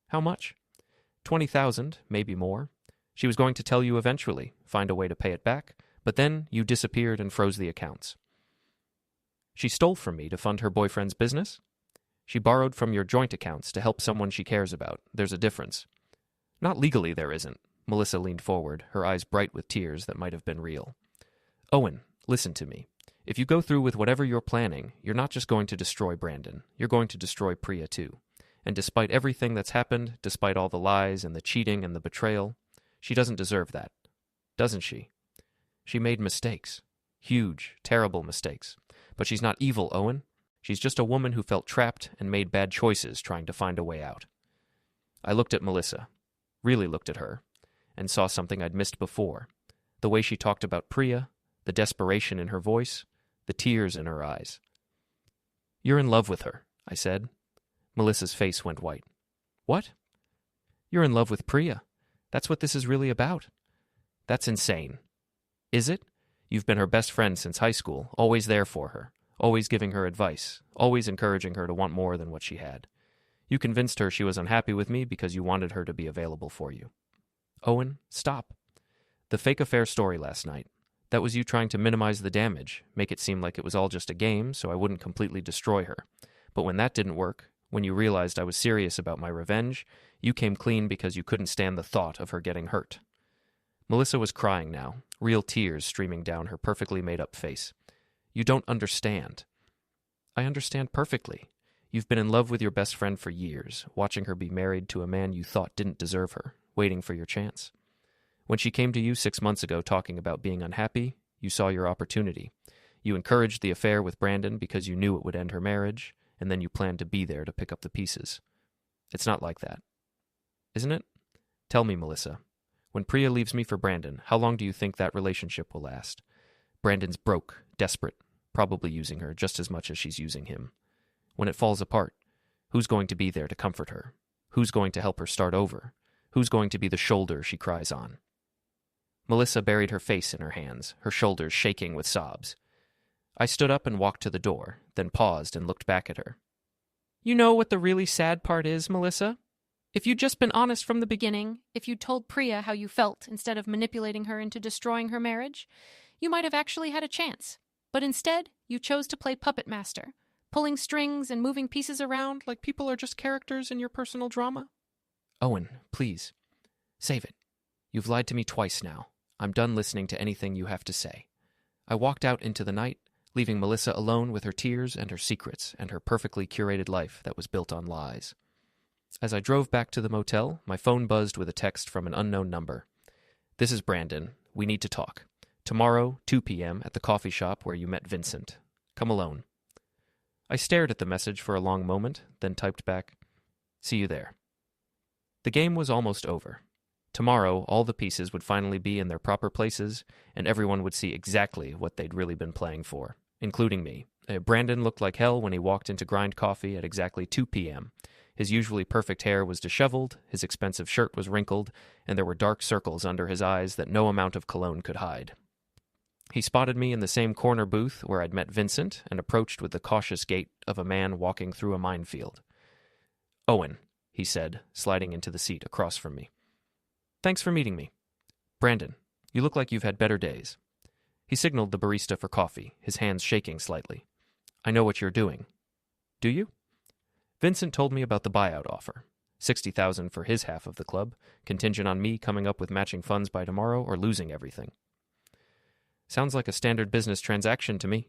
"How much?" 20,000, maybe more. She was going to tell you eventually, find a way to pay it back, but then you disappeared and froze the accounts." "She stole from me to fund her boyfriend's business?" "She borrowed from your joint accounts to help someone she cares about. There's a difference." "Not legally, there isn't. Melissa leaned forward, her eyes bright with tears that might have been real. Owen, listen to me. If you go through with whatever you're planning, you're not just going to destroy Brandon. You're going to destroy Priya too. And despite everything that's happened, despite all the lies and the cheating and the betrayal, she doesn't deserve that, doesn't she? She made mistakes. Huge, terrible mistakes. But she's not evil, Owen. She's just a woman who felt trapped and made bad choices trying to find a way out. I looked at Melissa, really looked at her, and saw something I'd missed before. The way she talked about Priya, the desperation in her voice, the tears in her eyes. You're in love with her, I said. Melissa's face went white. What? You're in love with Priya. That's what this is really about. That's insane. Is it? You've been her best friend since high school, always there for her, always giving her advice, always encouraging her to want more than what she had. You convinced her she was unhappy with me because you wanted her to be available for you. Owen, stop. The fake affair story last night. That was you trying to minimize the damage, make it seem like it was all just a game so I wouldn't completely destroy her. But when that didn't work, when you realized I was serious about my revenge, you came clean because you couldn't stand the thought of her getting hurt. Melissa was crying now, real tears streaming down her perfectly made-up face. You don't understand. I understand perfectly. You've been in love with your best friend for years, watching her be married to a man you thought didn't deserve her, waiting for your chance. When she came to you 6 months ago talking about being unhappy, you saw your opportunity. You encouraged the affair with Brandon because you knew it would end her marriage, and then you planned to be there to pick up the pieces. It's not like that. Isn't it? Tell me, Melissa. When Priya leaves me for Brandon, how long do you think that relationship will last? Brandon's broke, desperate, probably using her just as much as she's using him. When it falls apart, who's going to be there to comfort her? Who's going to help her start over? Who's going to be the shoulder she cries on? Melissa buried her face in her hands, her shoulders shaking with sobs. I stood up and walked to the door, then paused and looked back at her. You know what the really sad part is, Melissa? If you'd just been honest from the beginning, if you'd told Priya how you felt instead of manipulating her into destroying her marriage, you might have actually had a chance. But instead, you chose to play puppet master, pulling strings and moving pieces around like people are just characters in your personal drama. Owen, please, save it. You've lied to me twice now. I'm done listening to anything you have to say. I walked out into the night, leaving Melissa alone with her tears and her secrets and her perfectly curated life that was built on lies. As I drove back to the motel, my phone buzzed with a text from an unknown number. This is Brandon. We need to talk. Tomorrow, 2 p.m. at the coffee shop where you met Vincent. Come alone. I stared at the message for a long moment, then typed back, See you there. The game was almost over. Tomorrow, all the pieces would finally be in their proper places, and everyone would see exactly what they'd really been playing for, including me. Brandon looked like hell when he walked into Grind Coffee at exactly 2 p.m. His usually perfect hair was disheveled, his expensive shirt was wrinkled, and there were dark circles under his eyes that no amount of cologne could hide. He spotted me in the same corner booth where I'd met Vincent and approached with the cautious gait of a man walking through a minefield. Owen, he said, sliding into the seat across from me. Thanks for meeting me. Brandon, you look like you've had better days. He signaled the barista for coffee, his hands shaking slightly. I know what you're doing. Do you? Vincent told me about the buyout offer. $60,000 for his half of the club, contingent on me coming up with matching funds by tomorrow or losing everything. Sounds like a standard business transaction to me.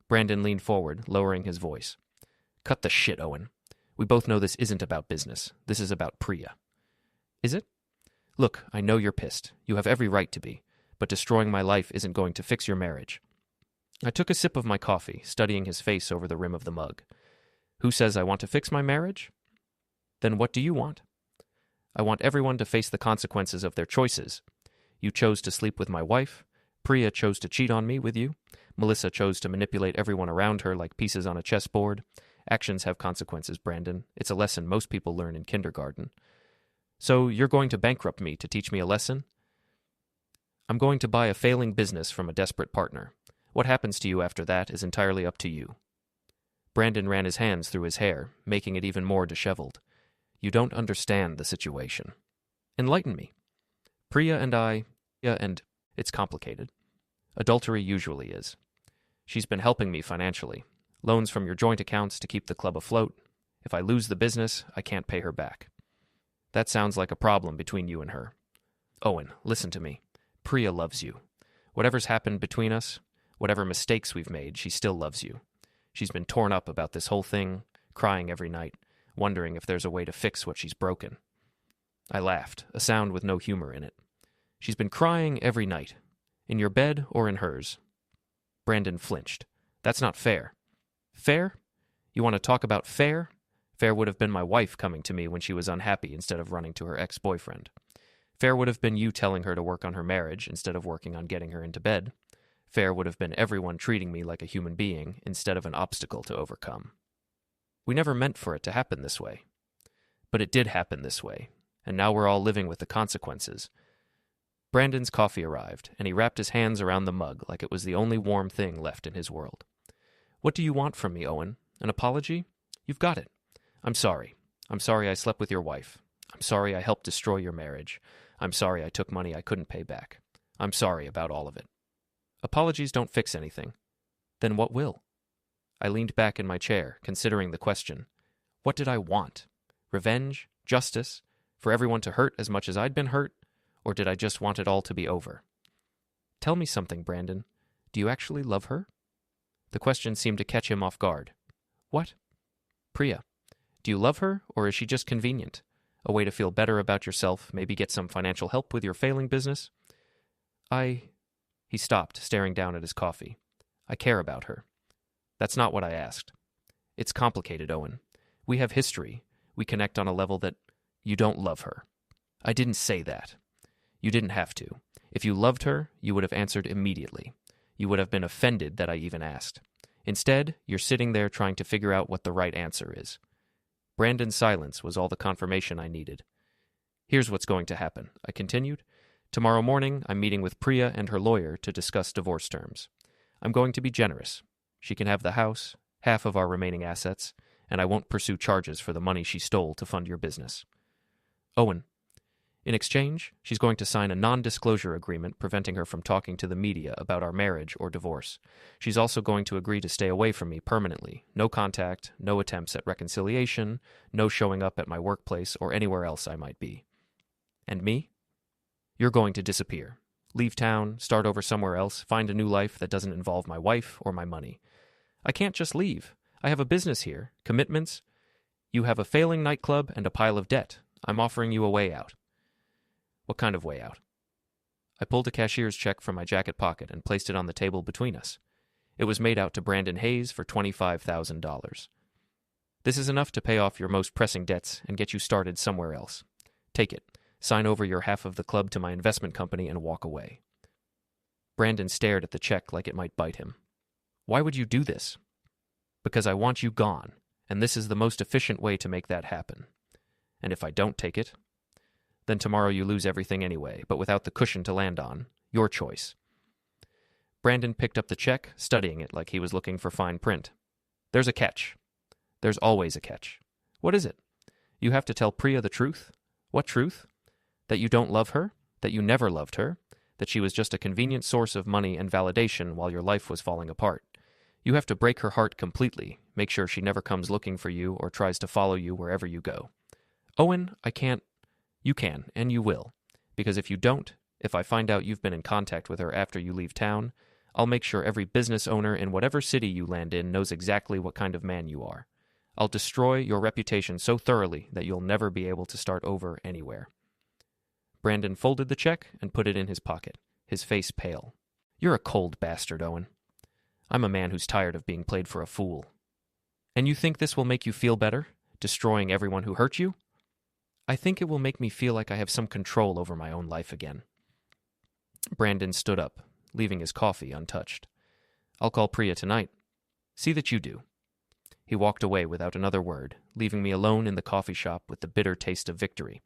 Brandon leaned forward, lowering his voice. Cut the shit, Owen. We both know this isn't about business. This is about Priya. Is it? Look, I know you're pissed. You have every right to be. But destroying my life isn't going to fix your marriage. I took a sip of my coffee, studying his face over the rim of the mug. Who says I want to fix my marriage? Then what do you want? I want everyone to face the consequences of their choices. You chose to sleep with my wife. Priya chose to cheat on me with you. Melissa chose to manipulate everyone around her like pieces on a chessboard. Actions have consequences, Brandon. It's a lesson most people learn in kindergarten. So you're going to bankrupt me to teach me a lesson? I'm going to buy a failing business from a desperate partner. What happens to you after that is entirely up to you. Brandon ran his hands through his hair, making it even more disheveled. You don't understand the situation. Enlighten me. Priya and it's complicated. Adultery usually is. She's been helping me financially. Loans from your joint accounts to keep the club afloat. If I lose the business, I can't pay her back. That sounds like a problem between you and her. Owen, listen to me. Priya loves you. Whatever's happened between us, whatever mistakes we've made, she still loves you. She's been torn up about this whole thing, crying every night, wondering if there's a way to fix what she's broken. I laughed, a sound with no humor in it. She's been crying every night. In your bed or in hers? Brandon flinched. That's not fair. Fair? You want to talk about fair? Fair would have been my wife coming to me when she was unhappy instead of running to her ex-boyfriend. Fair would have been you telling her to work on her marriage instead of working on getting her into bed. Fair would have been everyone treating me like a human being instead of an obstacle to overcome. We never meant for it to happen this way. But it did happen this way, and now we're all living with the consequences. Brandon's coffee arrived, and he wrapped his hands around the mug like it was the only warm thing left in his world. What do you want from me, Owen? An apology? You've got it. I'm sorry. I'm sorry I slept with your wife. I'm sorry I helped destroy your marriage. I'm sorry I took money I couldn't pay back. I'm sorry about all of it. Apologies don't fix anything. Then what will? I leaned back in my chair, considering the question. What did I want? Revenge? Justice? For everyone to hurt as much as I'd been hurt? Or did I just want it all to be over? Tell me something, Brandon. Do you actually love her? The question seemed to catch him off guard. What? Priya. Do you love her, or is she just convenient? A way to feel better about yourself, maybe get some financial help with your failing business? He stopped, staring down at his coffee. I care about her. That's not what I asked. It's complicated, Owen. We have history. We connect on a level that you don't love her. I didn't say that. You didn't have to. If you loved her, you would have answered immediately. You would have been offended that I even asked. Instead, you're sitting there trying to figure out what the right answer is. Brandon's silence was all the confirmation I needed. Here's what's going to happen, I continued. Tomorrow morning, I'm meeting with Priya and her lawyer to discuss divorce terms. I'm going to be generous. She can have the house, half of our remaining assets, and I won't pursue charges for the money she stole to fund your business. Owen. In exchange, she's going to sign a non-disclosure agreement preventing her from talking to the media about our marriage or divorce. She's also going to agree to stay away from me permanently. No contact, no attempts at reconciliation, no showing up at my workplace or anywhere else I might be. And me? You're going to disappear. Leave town, start over somewhere else, find a new life that doesn't involve my wife or my money. I can't just leave. I have a business here, commitments. You have a failing nightclub and a pile of debt. I'm offering you a way out. What kind of way out? I pulled a cashier's check from my jacket pocket and placed it on the table between us. It was made out to Brandon Hayes for $25,000. This is enough to pay off your most pressing debts and get you started somewhere else. Take it, sign over your half of the club to my investment company and walk away. Brandon stared at the check like it might bite him. Why would you do this? Because I want you gone, and this is the most efficient way to make that happen. And if I don't take it, then tomorrow you lose everything anyway, but without the cushion to land on. Your choice. Brandon picked up the check, studying it like he was looking for fine print. There's a catch. There's always a catch. What is it? You have to tell Priya the truth? What truth? That you don't love her? That you never loved her? That she was just a convenient source of money and validation while your life was falling apart? You have to break her heart completely, make sure she never comes looking for you or tries to follow you wherever you go. Owen, I can't. You can, and you will. Because if you don't, if I find out you've been in contact with her after you leave town, I'll make sure every business owner in whatever city you land in knows exactly what kind of man you are. I'll destroy your reputation so thoroughly that you'll never be able to start over anywhere. Brandon folded the check and put it in his pocket, his face pale. You're a cold bastard, Owen. I'm a man who's tired of being played for a fool. And you think this will make you feel better, destroying everyone who hurt you? I think it will make me feel like I have some control over my own life again. Brandon stood up, leaving his coffee untouched. I'll call Priya tonight. See that you do. He walked away without another word, leaving me alone in the coffee shop with the bitter taste of victory,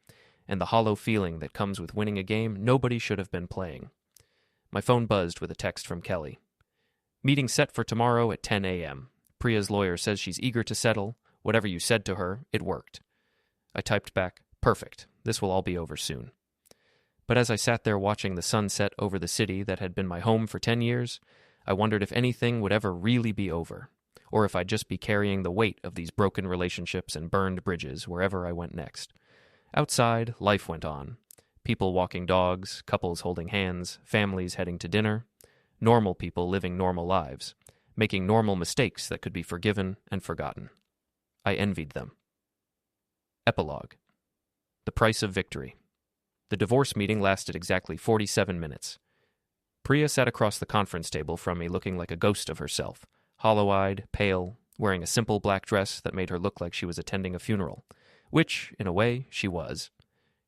and the hollow feeling that comes with winning a game nobody should have been playing. My phone buzzed with a text from Kelly. Meeting set for tomorrow at 10 a.m. Priya's lawyer says she's eager to settle. Whatever you said to her, it worked. I typed back, perfect. This will all be over soon. But as I sat there watching the sun set over the city that had been my home for 10 years, I wondered if anything would ever really be over, or if I'd just be carrying the weight of these broken relationships and burned bridges wherever I went next. Outside, life went on. People walking dogs, couples holding hands, families heading to dinner, normal people living normal lives, making normal mistakes that could be forgiven and forgotten. I envied them. Epilogue. The price of victory. The divorce meeting lasted exactly 47 minutes. Priya sat across the conference table from me looking like a ghost of herself, hollow-eyed, pale, wearing a simple black dress that made her look like she was attending a funeral, which, in a way, she was.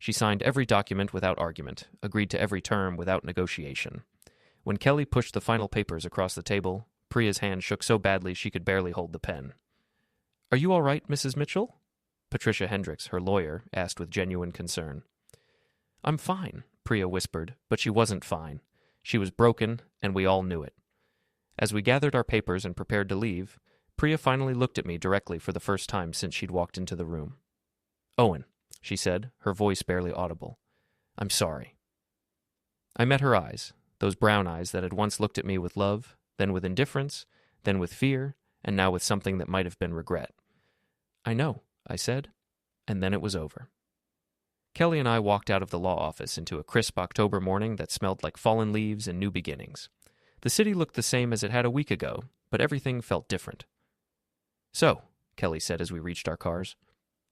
She signed every document without argument, agreed to every term without negotiation. When Kelly pushed the final papers across the table, Priya's hand shook so badly she could barely hold the pen. "Are you all right, Mrs. Mitchell?" Patricia Hendricks, her lawyer, asked with genuine concern. "I'm fine," Priya whispered, but she wasn't fine. She was broken, and we all knew it. As we gathered our papers and prepared to leave, Priya finally looked at me directly for the first time since she'd walked into the room. "Owen," she said, her voice barely audible. "I'm sorry." I met her eyes, those brown eyes that had once looked at me with love, then with indifference, then with fear, and now with something that might have been regret. "I know," I said, and then it was over. Kelly and I walked out of the law office into a crisp October morning that smelled like fallen leaves and new beginnings. The city looked the same as it had a week ago, but everything felt different. "So," Kelly said as we reached our cars,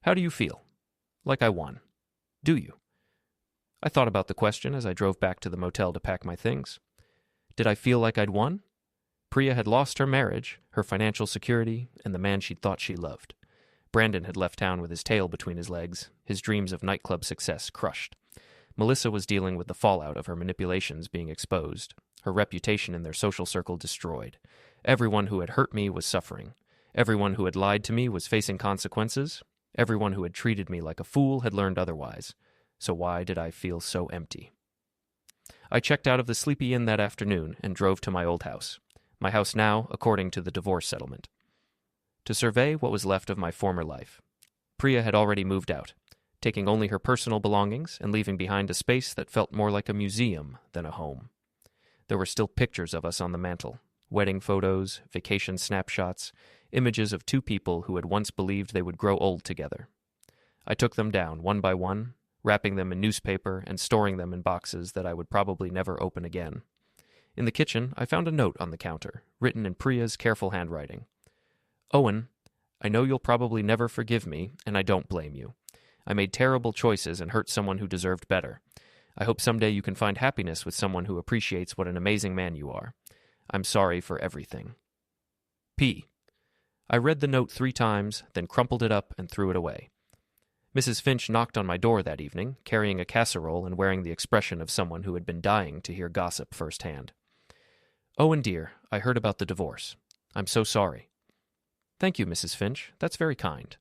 "how do you feel? Like I won. Do you?" I thought about the question as I drove back to the motel to pack my things. Did I feel like I'd won? Priya had lost her marriage, her financial security, and the man she'd thought she loved. Brandon had left town with his tail between his legs, his dreams of nightclub success crushed. Melissa was dealing with the fallout of her manipulations being exposed, her reputation in their social circle destroyed. Everyone who had hurt me was suffering. Everyone who had lied to me was facing consequences. Everyone who had treated me like a fool had learned otherwise. So why did I feel so empty? I checked out of the Sleepy Inn that afternoon and drove to my old house. My house now, according to the divorce settlement. To survey what was left of my former life. Priya had already moved out, taking only her personal belongings and leaving behind a space that felt more like a museum than a home. There were still pictures of us on the mantel, wedding photos, vacation snapshots, images of two people who had once believed they would grow old together. I took them down one by one, wrapping them in newspaper and storing them in boxes that I would probably never open again. In the kitchen, I found a note on the counter, written in Priya's careful handwriting. "Owen, I know you'll probably never forgive me, and I don't blame you. I made terrible choices and hurt someone who deserved better. I hope someday you can find happiness with someone who appreciates what an amazing man you are. I'm sorry for everything. P." I read the note 3 times, then crumpled it up and threw it away. Mrs. Finch knocked on my door that evening, carrying a casserole and wearing the expression of someone who had been dying to hear gossip firsthand. "Owen, dear, I heard about the divorce. I'm so sorry." "Thank you, Mrs. Finch. That's very kind.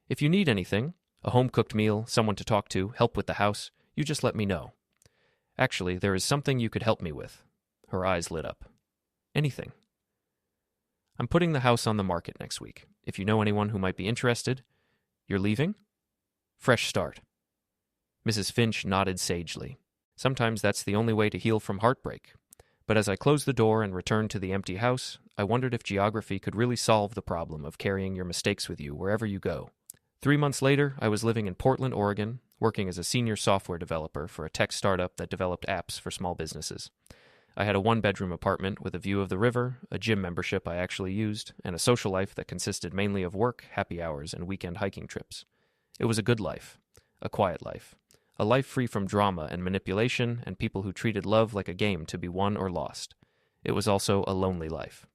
If you need anything, a home-cooked meal, someone to talk to, help with the house, you just let me know. Actually, there is something you could help me with." Her eyes lit up. "Anything." "I'm putting the house on the market next week. If you know anyone who might be interested." "You're leaving?" "Fresh start." Mrs. Finch nodded sagely. Sometimes that's the only way to heal from heartbreak. But as I closed the door and returned to the empty house, I wondered if geography could really solve the problem of carrying your mistakes with you wherever you go. 3 months later, I was living in Portland, Oregon, working as a senior software developer for a tech startup that developed apps for small businesses. I had a 1-bedroom apartment with a view of the river, a gym membership I actually used, and a social life that consisted mainly of work, happy hours, and weekend hiking trips. It was a good life, a quiet life, a life free from drama and manipulation and people who treated love like a game to be won or lost. It was also a lonely life.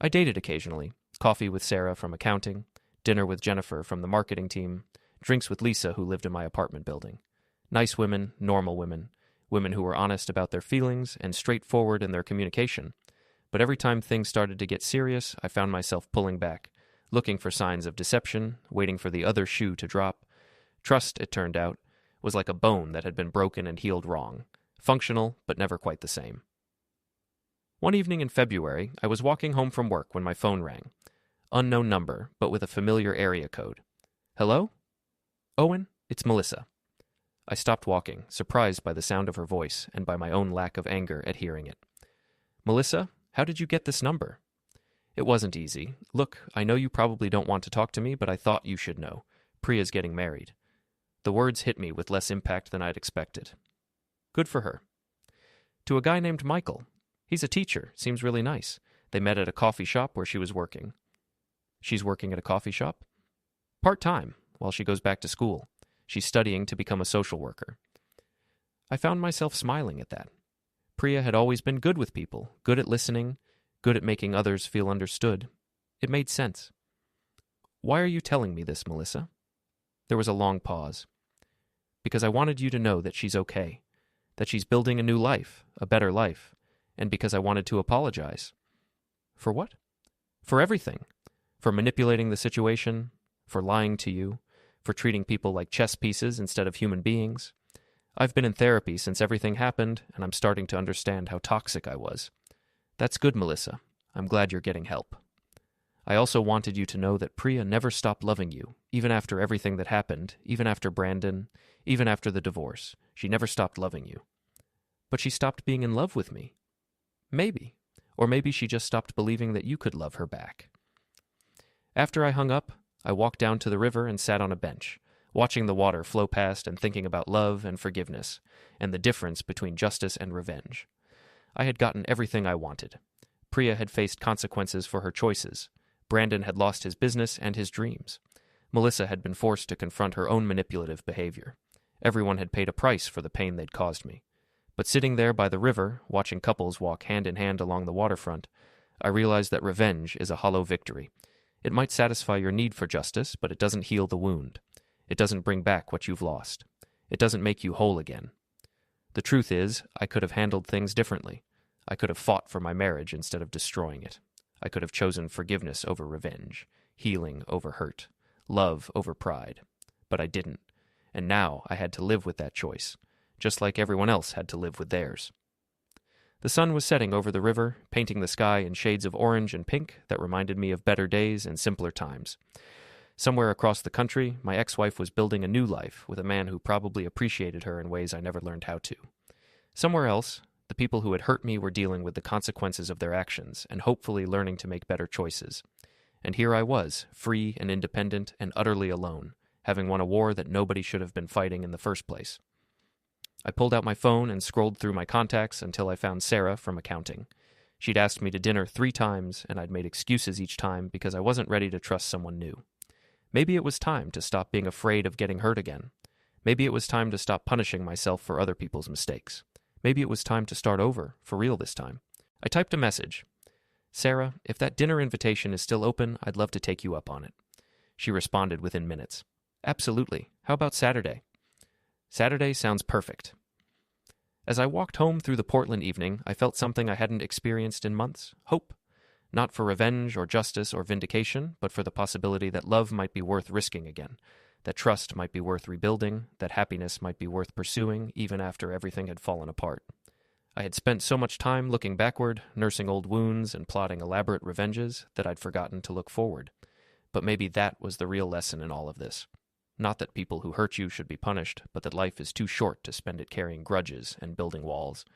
I dated occasionally, coffee with Sarah from accounting, dinner with Jennifer from the marketing team, drinks with Lisa who lived in my apartment building. Nice women, normal women, women who were honest about their feelings and straightforward in their communication. But every time things started to get serious, I found myself pulling back, looking for signs of deception, waiting for the other shoe to drop. Trust, it turned out, was like a bone that had been broken and healed wrong, functional but never quite the same. One evening in February, I was walking home from work when my phone rang. Unknown number, but with a familiar area code. "Hello? Owen, it's Melissa." I stopped walking, surprised by the sound of her voice and by my own lack of anger at hearing it. "Melissa, how did you get this number?" "It wasn't easy. Look, I know you probably don't want to talk to me, but I thought you should know. Priya's getting married." The words hit me with less impact than I'd expected. Good for her. To a guy named Michael. He's a teacher, seems really nice. They met at a coffee shop where she was working. She's working at a coffee shop? Part-time, while she goes back to school. She's studying to become a social worker. I found myself smiling at that. Priya had always been good with people, good at listening, good at making others feel understood. It made sense. Why are you telling me this, Melissa? There was a long pause. Because I wanted you to know that she's okay, that she's building a new life, a better life, and because I wanted to apologize. For what? For everything. For manipulating the situation, for lying to you, for treating people like chess pieces instead of human beings. I've been in therapy since everything happened, and I'm starting to understand how toxic I was. That's good, Melissa. I'm glad you're getting help. I also wanted you to know that Priya never stopped loving you, even after everything that happened, even after Brandon, even after the divorce. She never stopped loving you. But she stopped being in love with me. Maybe. Or maybe she just stopped believing that you could love her back. After I hung up, I walked down to the river and sat on a bench, watching the water flow past and thinking about love and forgiveness, and the difference between justice and revenge. I had gotten everything I wanted. Priya had faced consequences for her choices. Brandon had lost his business and his dreams. Melissa had been forced to confront her own manipulative behavior. Everyone had paid a price for the pain they'd caused me. But sitting there by the river, watching couples walk hand in hand along the waterfront, I realized that revenge is a hollow victory. It might satisfy your need for justice, but it doesn't heal the wound. It doesn't bring back what you've lost. It doesn't make you whole again. The truth is, I could have handled things differently. I could have fought for my marriage instead of destroying it. I could have chosen forgiveness over revenge, healing over hurt, love over pride. But I didn't. And now I had to live with that choice, just like everyone else had to live with theirs. The sun was setting over the river, painting the sky in shades of orange and pink that reminded me of better days and simpler times. Somewhere across the country, my ex-wife was building a new life with a man who probably appreciated her in ways I never learned how to. Somewhere else, the people who had hurt me were dealing with the consequences of their actions and hopefully learning to make better choices. And here I was, free and independent and utterly alone, having won a war that nobody should have been fighting in the first place. I pulled out my phone and scrolled through my contacts until I found Sarah from accounting. She'd asked me to dinner 3 times, and I'd made excuses each time because I wasn't ready to trust someone new. Maybe it was time to stop being afraid of getting hurt again. Maybe it was time to stop punishing myself for other people's mistakes. Maybe it was time to start over, for real this time. I typed a message. Sarah, if that dinner invitation is still open, I'd love to take you up on it. She responded within minutes. Absolutely. How about Saturday? Saturday sounds perfect. As I walked home through the Portland evening, I felt something I hadn't experienced in months. Hope. Not for revenge or justice or vindication, but for the possibility that love might be worth risking again, that trust might be worth rebuilding, that happiness might be worth pursuing even after everything had fallen apart. I had spent so much time looking backward, nursing old wounds and plotting elaborate revenges, that I'd forgotten to look forward. But maybe that was the real lesson in all of this. Not that people who hurt you should be punished, but that life is too short to spend it carrying grudges and building walls.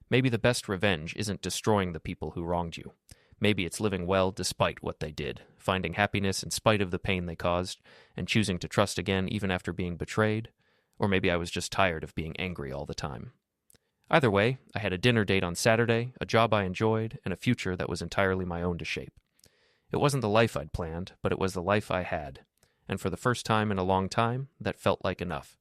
Maybe the best revenge isn't destroying the people who wronged you. Maybe it's living well despite what they did, finding happiness in spite of the pain they caused, and choosing to trust again even after being betrayed. Or maybe I was just tired of being angry all the time. Either way, I had a dinner date on Saturday, a job I enjoyed, and a future that was entirely my own to shape. It wasn't the life I'd planned, but it was the life I had. And for the first time in a long time, that felt like enough.